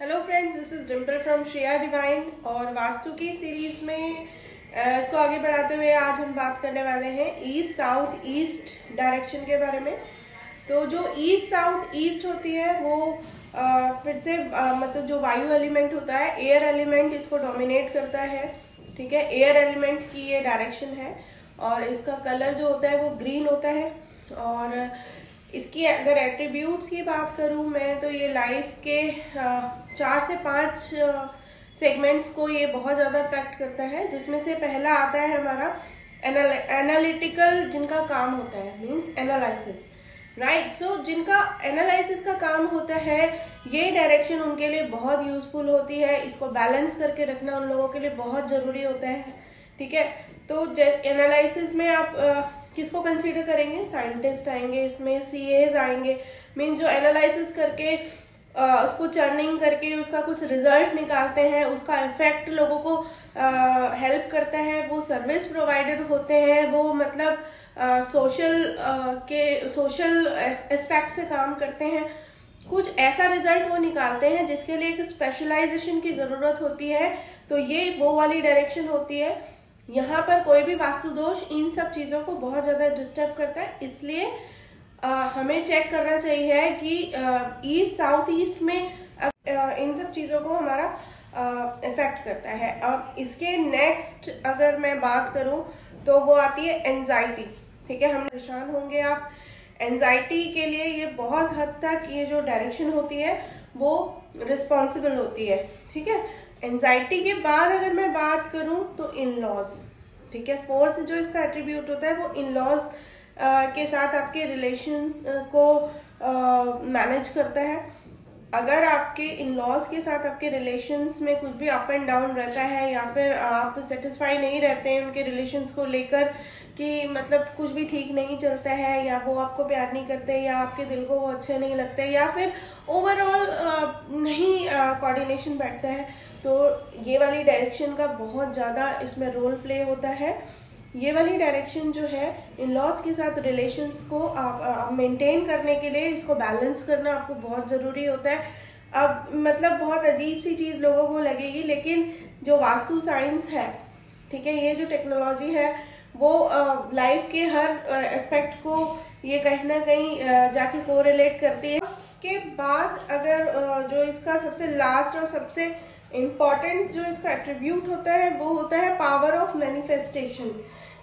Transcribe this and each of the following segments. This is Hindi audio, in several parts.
Hello friends, this is Dimple from Shreya divine. और वास्तु की सीरीज में इसको आगे बढ़ाते हुए आज हम बात करने वाले हैं ईस्ट साउथ ईस्ट डायरेक्शन के बारे में। तो जो ईस्ट साउथ ईस्ट होती है वो फिर से मतलब जो वायु एलिमेंट होता है, एयर एलिमेंट इसको डोमिनेट करता है। ठीक है, एयर एलिमेंट की ये डायरेक्शन है और इसका कलर जो होता है वो ग्रीन होता है। और इसकी अगर एट्रीब्यूट्स की बात करूं मैं, तो ये लाइफ के 4 से 5 सेगमेंट्स को ये बहुत ज़्यादा अफेक्ट करता है, जिसमें से पहला आता है हमारा एनालिटिकल, जिनका काम होता है मींस एनालिसिस, राइट। सो जिनका एनालिसिस का काम होता है, ये डायरेक्शन उनके लिए बहुत यूजफुल होती है। इसको बैलेंस करके रखना उन लोगों के लिए बहुत ज़रूरी होता है। ठीक है, तो एनालिसिस में आप किसको कंसीडर करेंगे? साइंटिस्ट आएंगे इसमें, सीएज आएंगे, मीन्स जो एनालिसिस करके उसको चर्निंग करके उसका कुछ रिजल्ट निकालते हैं, उसका इफेक्ट लोगों को हेल्प करता है। वो सर्विस प्रोवाइडर होते हैं, वो मतलब सोशल एस्पेक्ट से काम करते हैं। कुछ ऐसा रिजल्ट वो निकालते हैं जिसके लिए एक स्पेशलाइजेशन की ज़रूरत होती है। तो ये वो वाली डायरेक्शन होती है। यहाँ पर कोई भी वास्तु दोष इन सब चीज़ों को बहुत ज़्यादा डिस्टर्ब करता है, इसलिए हमें चेक करना चाहिए कि ईस्ट साउथ ईस्ट में इन सब चीज़ों को हमारा इफेक्ट करता है। अब इसके नेक्स्ट अगर मैं बात करूं तो वो आती है एंजाइटी। ठीक है, हम परेशान होंगे आप। एंजाइटी के लिए ये बहुत हद तक ये जो डायरेक्शन होती है वो रिस्पॉन्सिबल होती है। ठीक है, एंजाइटी के बाद अगर मैं बात करूं तो इन लॉज। ठीक है, फोर्थ जो इसका एट्रीब्यूट होता है वो इन लॉज के साथ आपके रिलेशंस को मैनेज करता है। अगर आपके इन लॉज के साथ आपके रिलेशंस में कुछ भी अप एंड डाउन रहता है, या फिर आप सेटिस्फाई नहीं रहते हैं उनके रिलेशंस को लेकर, कि मतलब कुछ भी ठीक नहीं चलता है, या वो आपको प्यार नहीं करते, या आपके दिल को वो अच्छे नहीं लगते, या फिर ओवरऑल नहीं कोऑर्डिनेशन बैठता है, तो ये वाली डायरेक्शन का बहुत ज़्यादा इसमें रोल प्ले होता है। ये वाली डायरेक्शन जो है, इन लॉज के साथ रिलेशंस को आप मेंटेन करने के लिए इसको बैलेंस करना आपको बहुत ज़रूरी होता है। अब मतलब बहुत अजीब सी चीज़ लोगों को लगेगी, लेकिन जो वास्तु साइंस है, ठीक है, ये जो टेक्नोलॉजी है वो लाइफ के हर एस्पेक्ट को ये कहीं ना कहीं जाके कोरिलेट करती है। उसके बाद अगर जो इसका सबसे लास्ट और सबसे इम्पॉर्टेंट जो इसका एट्रीब्यूट होता है वो होता है पावर ऑफ मैनिफेस्टेशन।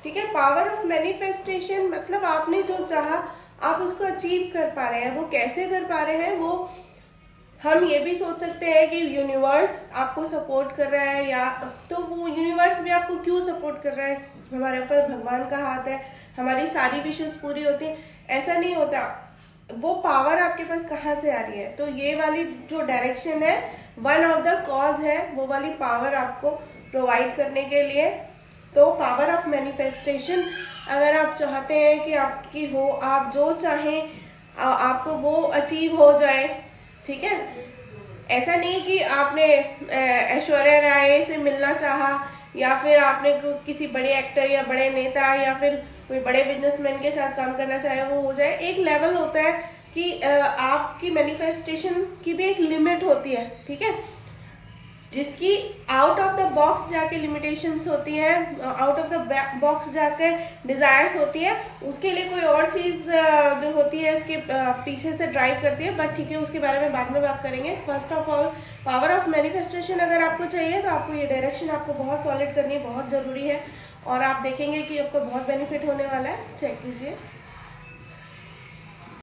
ठीक है, पावर ऑफ मैनिफेस्टेशन मतलब आपने जो चाहा आप उसको अचीव कर पा रहे हैं। वो कैसे कर पा रहे हैं, वो हम ये भी सोच सकते हैं कि यूनिवर्स आपको सपोर्ट कर रहा है, या तो वो यूनिवर्स भी आपको क्यों सपोर्ट कर रहा है? हमारे ऊपर भगवान का हाथ है, हमारी सारी विशेष पूरी होती है, ऐसा नहीं होता। वो पावर आपके पास कहाँ से आ रही है? तो ये वाली जो डायरेक्शन है, वन ऑफ द कॉज है वो वाली पावर आपको प्रोवाइड करने के लिए। तो पावर ऑफ मैनिफेस्टेशन, अगर आप चाहते हैं कि आपकी हो, आप जो चाहें आपको वो अचीव हो जाए। ठीक है, ऐसा नहीं कि आपने ऐश्वर्या राय से मिलना चाहा, या फिर आपने किसी बड़े एक्टर या बड़े नेता या फिर कोई बड़े बिजनेसमैन के साथ काम करना चाहे वो हो जाए। एक लेवल होता है कि आपकी मैनिफेस्टेशन की भी एक लिमिट होती है। ठीक है, जिसकी आउट ऑफ द बॉक्स जाके लिमिटेशंस होती हैं, आउट ऑफ द बॉक्स जाकर डिजायर्स होती है, उसके लिए कोई और चीज़ जो होती है इसके पीछे से ड्राइव करती है। बट ठीक है, उसके बारे में बाद में बात करेंगे। First of all, power of manifestation अगर आपको चाहिए तो आपको ये डायरेक्शन आपको बहुत सॉलिड करनी बहुत ज़रूरी है, और आप देखेंगे कि आपको बहुत बेनिफिट होने वाला है। चेक कीजिए।